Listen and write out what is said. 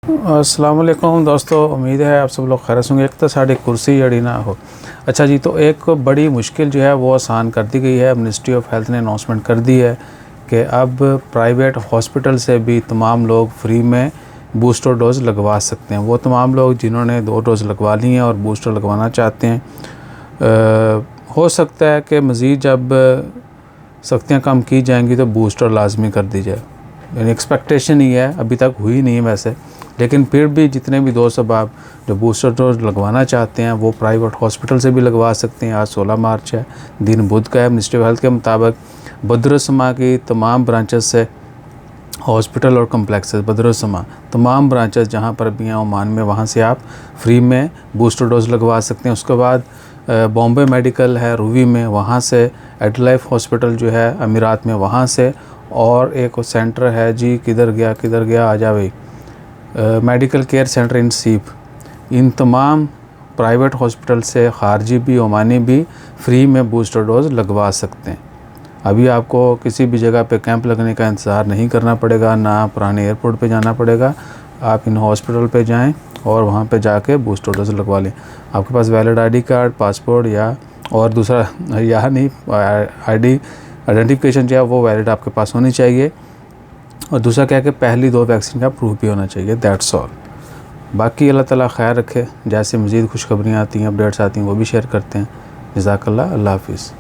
अस्सलाम वालेकुम दोस्तों, उम्मीद है आप सब लोग खैर होंगे। एक तो साड़ी कुर्सी जड़ी ना हो। अच्छा जी, तो एक बड़ी मुश्किल जो है वो आसान कर दी गई है। मिनिस्ट्री ऑफ हेल्थ ने अनाउंसमेंट कर दी है कि अब प्राइवेट हॉस्पिटल से भी तमाम लोग फ्री में बूस्टर डोज़ लगवा सकते हैं। वो तमाम लोग जिन्होंने 2 डोज़ लगवा ली हैं और बूस्टर लगवाना चाहते हैं। हो सकता है कि मज़ीद जब सख्तियाँ कम की जाएंगी तो बूस्टर लाजमी कर दी जाए। यानी एक्सपेक्टेशन ही है, अभी तक हुई नहीं है वैसे, लेकिन फिर भी जितने भी दोस्त अब आप जो बूस्टर डोज लगवाना चाहते हैं वो प्राइवेट हॉस्पिटल से भी लगवा सकते हैं। आज 16 मार्च है, दिन बुध का है। मिनिस्ट्री ऑफ हेल्थ के मुताबिक बदरुस्समा की तमाम ब्रांचेस से हॉस्पिटल और कम्प्लेक्सेस बदरुस्समा तमाम ब्रांचेस जहाँ पर भी हैं ओमान में, वहाँ से आप फ्री में बूस्टर डोज लगवा सकते हैं। उसके बाद बॉम्बे मेडिकल है रूवी में, वहाँ से एडलाइफ हॉस्पिटल जो है अमीरात में, वहाँ से, और एक सेंटर है जी किधर गया आ जा भाई, मेडिकल केयर सेंटर इन सीप। इन तमाम प्राइवेट हॉस्पिटल से खारजी भी ओमानी भी फ्री में बूस्टर डोज़ लगवा सकते हैं। अभी आपको किसी भी जगह पे कैंप लगने का इंतज़ार नहीं करना पड़ेगा, ना पुराने एयरपोर्ट पे जाना पड़ेगा। आप इन हॉस्पिटल पे जाएं और वहाँ पे जाके बूस्टर डोज़ लगवा लें। आपके पास वैलिड आईडी कार्ड, पासपोर्ट या और दूसरा या नहीं आइडेंटिफिकेशन जो है वो वैलिड आपके पास होनी चाहिए। और दूसरा क्या है कि पहली 2 वैक्सीन का प्रूफ भी होना चाहिए। That's all. बाकी अल्लाह ताला खैर रखे। जैसे मज़ीद खुशखबरियाँ आती हैं, अपडेट्स आती हैं, वो भी शेयर करते हैं। जज़ाकल्लाह। अल्लाह हाफ़िज़।